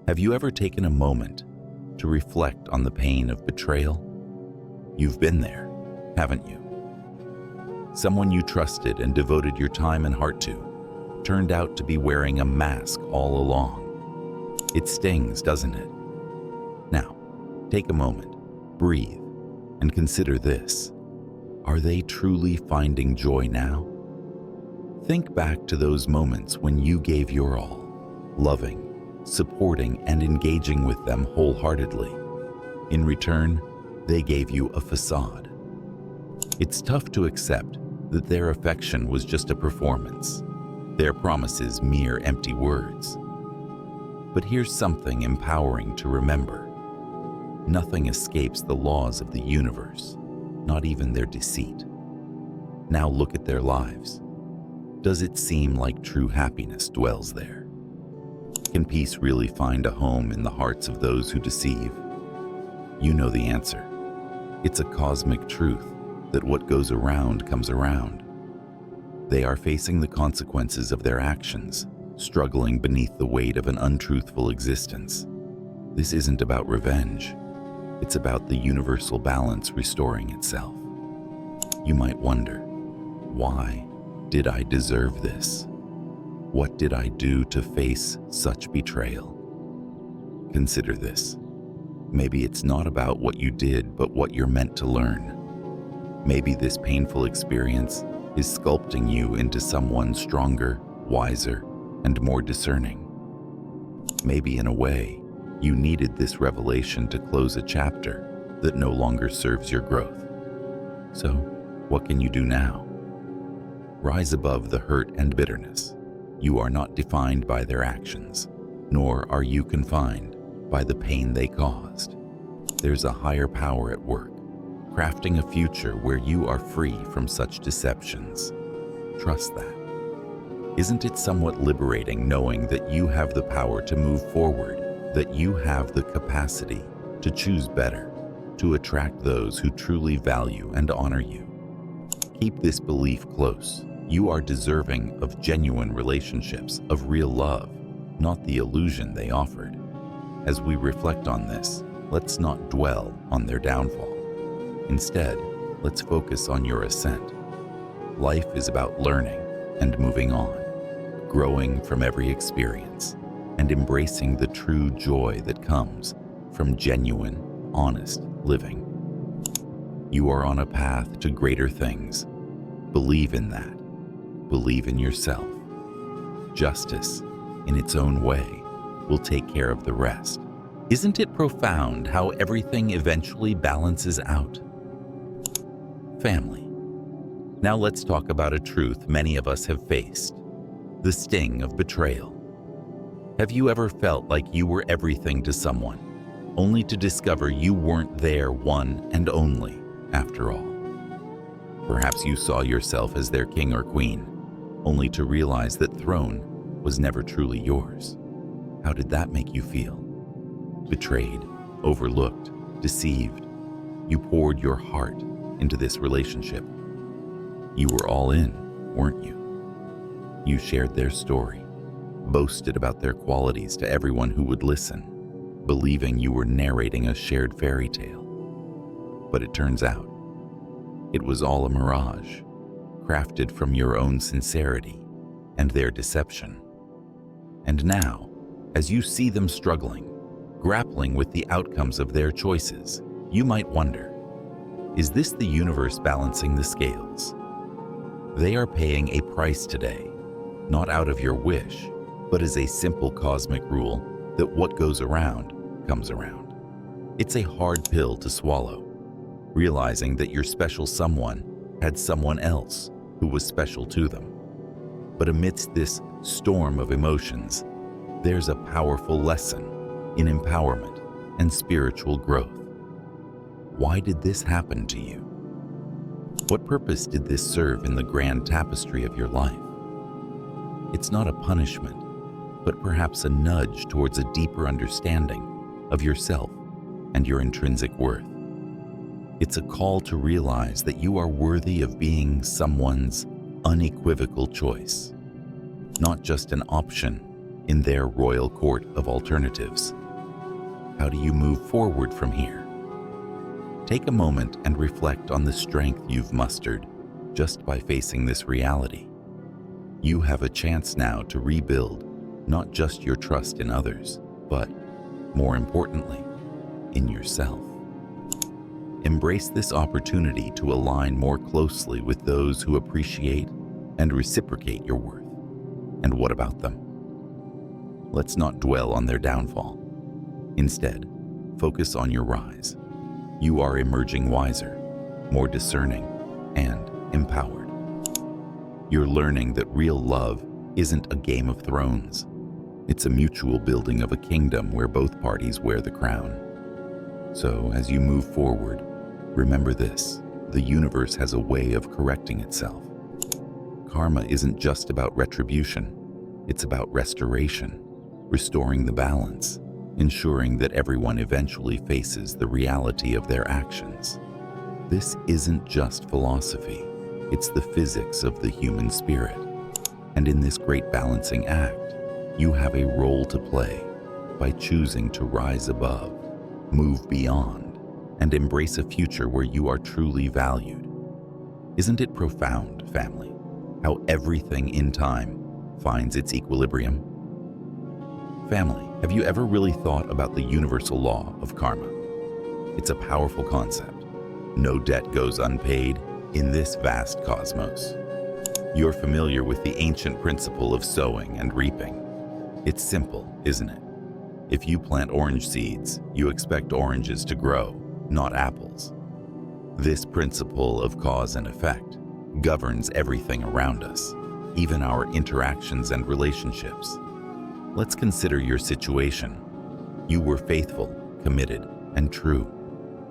Have you ever taken a moment to reflect on the pain of betrayal? You've been there, haven't you? Someone you trusted and devoted your time and heart to turned out to be wearing a mask all along. It stings, doesn't it? Now, take a moment, breathe, and consider this. Are they truly finding joy now? Think back to those moments when you gave your all, loving, supporting, and engaging with them wholeheartedly. In return, they gave you a facade. It's tough to accept that their affection was just a performance, their promises mere empty words. But here's something empowering to remember. Nothing escapes the laws of the universe, not even their deceit. Now look at their lives. Does it seem like true happiness dwells there? Can peace really find a home in the hearts of those who deceive? You know the answer. It's a cosmic truth that what goes around comes around. They are facing the consequences of their actions, struggling beneath the weight of an untruthful existence. This isn't about revenge. It's about the universal balance restoring itself. You might wonder, why did I deserve this? What did I do to face such betrayal? Consider this. Maybe it's not about what you did, but what you're meant to learn. Maybe this painful experience is sculpting you into someone stronger, wiser, and more discerning. Maybe in a way, you needed this revelation to close a chapter that no longer serves your growth. So, what can you do now? Rise above the hurt and bitterness. You are not defined by their actions, nor are you confined by the pain they caused. There's a higher power at work, crafting a future where you are free from such deceptions. Trust that. Isn't it somewhat liberating knowing that you have the power to move forward, that you have the capacity to choose better, to attract those who truly value and honor you? Keep this belief close. You are deserving of genuine relationships, of real love, not the illusion they offered. As we reflect on this, let's not dwell on their downfall. Instead, let's focus on your ascent. Life is about learning and moving on, growing from every experience, and embracing the true joy that comes from genuine, honest living. You are on a path to greater things. Believe in that. Believe in yourself. Justice, in its own way, will take care of the rest. Isn't it profound how everything eventually balances out? Family. Now let's talk about a truth many of us have faced: the sting of betrayal. Have you ever felt like you were everything to someone, only to discover you weren't their one and only after all? Perhaps you saw yourself as their king or queen, only to realize that throne was never truly yours. How did that make you feel? Betrayed, overlooked, deceived. You poured your heart into this relationship. You were all in, weren't you? You shared their story, boasted about their qualities to everyone who would listen, believing you were narrating a shared fairy tale. But it turns out, it was all a mirage, crafted from your own sincerity and their deception. And now, as you see them struggling, grappling with the outcomes of their choices, you might wonder, is this the universe balancing the scales? They are paying a price today, not out of your wish, but as a simple cosmic rule that what goes around comes around. It's a hard pill to swallow, realizing that your special someone had someone else who was special to them. But amidst this storm of emotions, there's a powerful lesson in empowerment and spiritual growth. Why did this happen to you? What purpose did this serve in the grand tapestry of your life? It's not a punishment, but perhaps a nudge towards a deeper understanding of yourself and your intrinsic worth. It's a call to realize that you are worthy of being someone's unequivocal choice, not just an option in their royal court of alternatives. How do you move forward from here? Take a moment and reflect on the strength you've mustered just by facing this reality. You have a chance now to rebuild not just your trust in others, but, more importantly, in yourself. Embrace this opportunity to align more closely with those who appreciate and reciprocate your worth. And what about them? Let's not dwell on their downfall. Instead, focus on your rise. You are emerging wiser, more discerning, and empowered. You're learning that real love isn't a Game of Thrones. It's a mutual building of a kingdom where both parties wear the crown. So, as you move forward, remember this: the universe has a way of correcting itself. Karma isn't just about retribution, it's about restoration, restoring the balance, ensuring that everyone eventually faces the reality of their actions. This isn't just philosophy, it's the physics of the human spirit. And in this great balancing act, you have a role to play by choosing to rise above, move beyond, and embrace a future where you are truly valued. Isn't it profound, family, how everything in time finds its equilibrium? Family, have you ever really thought about the universal law of karma? It's a powerful concept. No debt goes unpaid in this vast cosmos. You're familiar with the ancient principle of sowing and reaping. It's simple, isn't it? If you plant orange seeds, you expect oranges to grow, not apples. This principle of cause and effect governs everything around us, even our interactions and relationships. Let's consider your situation. You were faithful, committed, and true.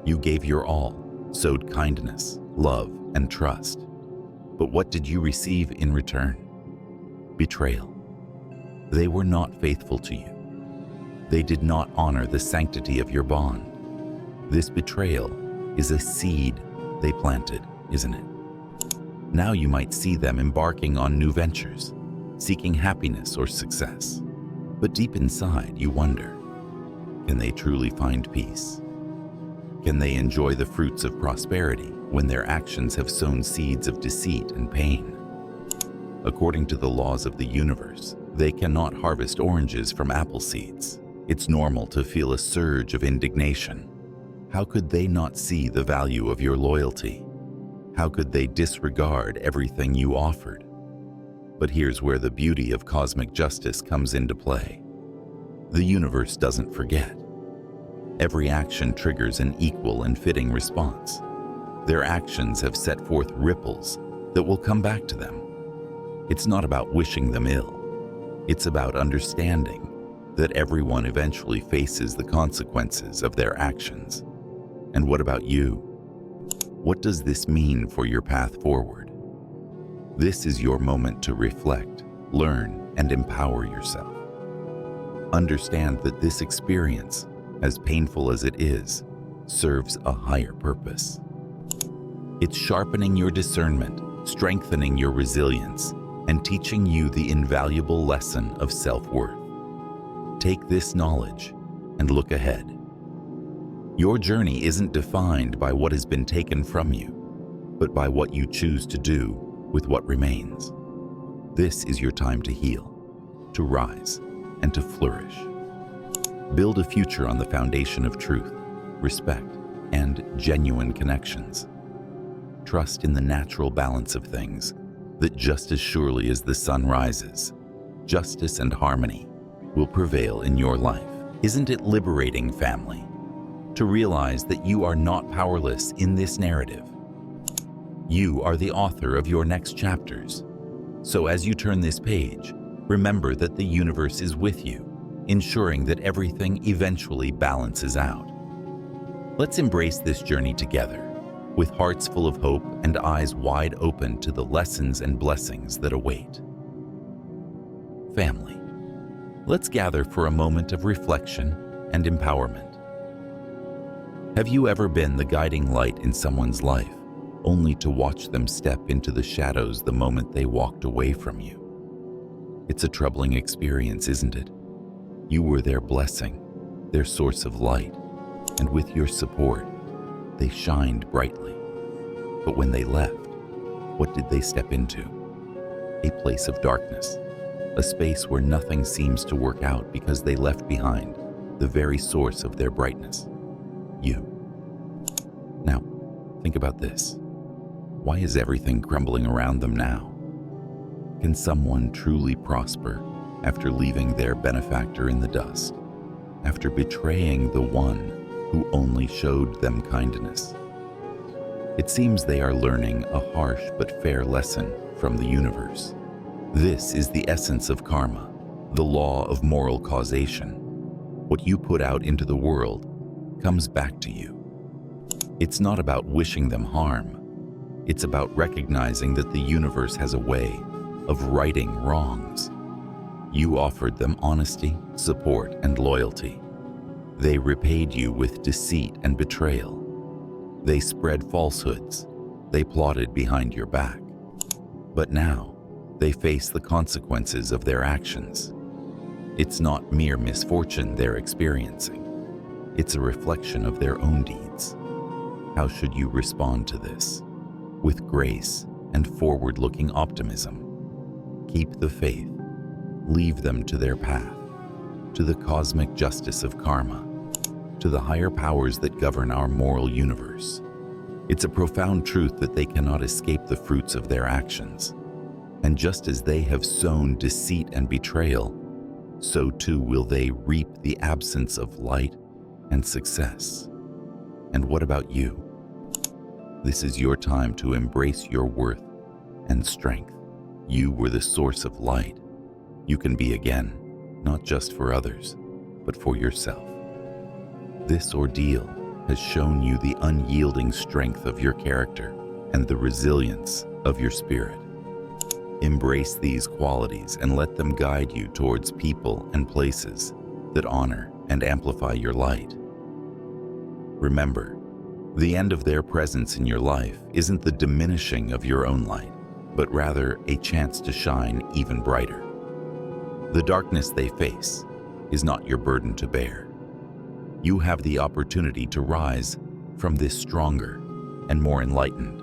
You gave your all, sowed kindness, love, and trust. But what did you receive in return? Betrayal. They were not faithful to you. They did not honor the sanctity of your bond. This betrayal is a seed they planted, isn't it? Now you might see them embarking on new ventures, seeking happiness or success. But deep inside, you wonder, can they truly find peace? Can they enjoy the fruits of prosperity when their actions have sown seeds of deceit and pain? According to the laws of the universe, they cannot harvest oranges from apple seeds. It's normal to feel a surge of indignation. How could they not see the value of your loyalty? How could they disregard everything you offered? But here's where the beauty of cosmic justice comes into play. The universe doesn't forget. Every action triggers an equal and fitting response. Their actions have set forth ripples that will come back to them. It's not about wishing them ill. It's about understanding that everyone eventually faces the consequences of their actions. And what about you? What does this mean for your path forward? This is your moment to reflect, learn, and empower yourself. Understand that this experience, as painful as it is, serves a higher purpose. It's sharpening your discernment, strengthening your resilience, and teaching you the invaluable lesson of self-worth. Take this knowledge and look ahead. Your journey isn't defined by what has been taken from you, but by what you choose to do with what remains. This is your time to heal, to rise, and to flourish. Build a future on the foundation of truth, respect, and genuine connections. Trust in the natural balance of things, that just as surely as the sun rises, justice and harmony will prevail in your life. Isn't it liberating, family, to realize that you are not powerless in this narrative? You are the author of your next chapters. So as you turn this page, remember that the universe is with you, ensuring that everything eventually balances out. Let's embrace this journey together, with hearts full of hope and eyes wide open to the lessons and blessings that await. Family, let's gather for a moment of reflection and empowerment. Have you ever been the guiding light in someone's life, only to watch them step into the shadows the moment they walked away from you? It's a troubling experience, isn't it? You were their blessing, their source of light, and with your support, they shined brightly. But when they left, what did they step into? A place of darkness, a space where nothing seems to work out because they left behind the very source of their brightness, you. Now, think about this. Why is everything crumbling around them now? Can someone truly prosper after leaving their benefactor in the dust, after betraying the one who only showed them kindness? It seems they are learning a harsh but fair lesson from the universe. This is the essence of karma, the law of moral causation. What you put out into the world comes back to you. It's not about wishing them harm. It's about recognizing that the universe has a way of righting wrongs. You offered them honesty, support, and loyalty. They repaid you with deceit and betrayal. They spread falsehoods. They plotted behind your back. But now, they face the consequences of their actions. It's not mere misfortune they're experiencing. It's a reflection of their own deeds. How should you respond to this? With grace and forward-looking optimism. Keep the faith. Leave them to their path, to the cosmic justice of karma, to the higher powers that govern our moral universe. It's a profound truth that they cannot escape the fruits of their actions. And just as they have sown deceit and betrayal, so too will they reap the absence of light and success. And what about you? This is your time to embrace your worth and strength. You were the source of light. You can be again, not just for others, but for yourself. This ordeal has shown you the unyielding strength of your character and the resilience of your spirit. Embrace these qualities and let them guide you towards people and places that honor and amplify your light. Remember, the end of their presence in your life isn't the diminishing of your own light, but rather a chance to shine even brighter. The darkness they face is not your burden to bear. You have the opportunity to rise from this stronger and more enlightened,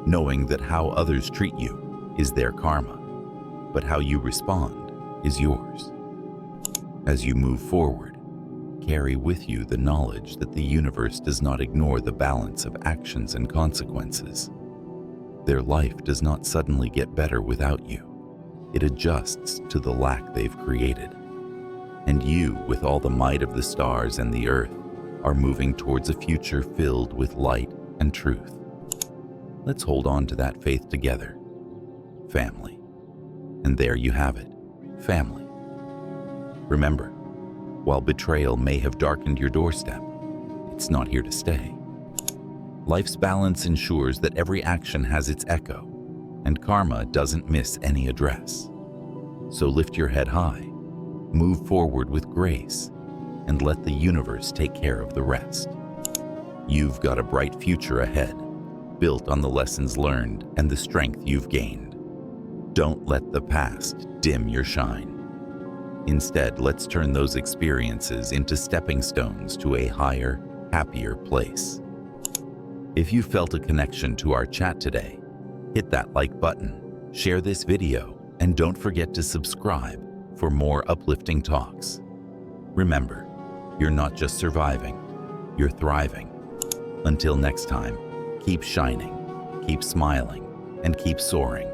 knowing that how others treat you is their karma, but how you respond is yours. As you move forward, carry with you the knowledge that the universe does not ignore the balance of actions and consequences. Their life does not suddenly get better without you. It adjusts to the lack they've created. And you, with all the might of the stars and the earth, are moving towards a future filled with light and truth. Let's hold on to that faith together. Family. And there you have it, family. Remember, while betrayal may have darkened your doorstep, it's not here to stay. Life's balance ensures that every action has its echo, and karma doesn't miss any address. So lift your head high, move forward with grace, and let the universe take care of the rest. You've got a bright future ahead, built on the lessons learned and the strength you've gained. Don't let the past dim your shine. Instead, let's turn those experiences into stepping stones to a higher, happier place. If you felt a connection to our chat today, hit that like button, share this video, and don't forget to subscribe for more uplifting talks. Remember, you're not just surviving, you're thriving. Until next time, keep shining, keep smiling, and keep soaring.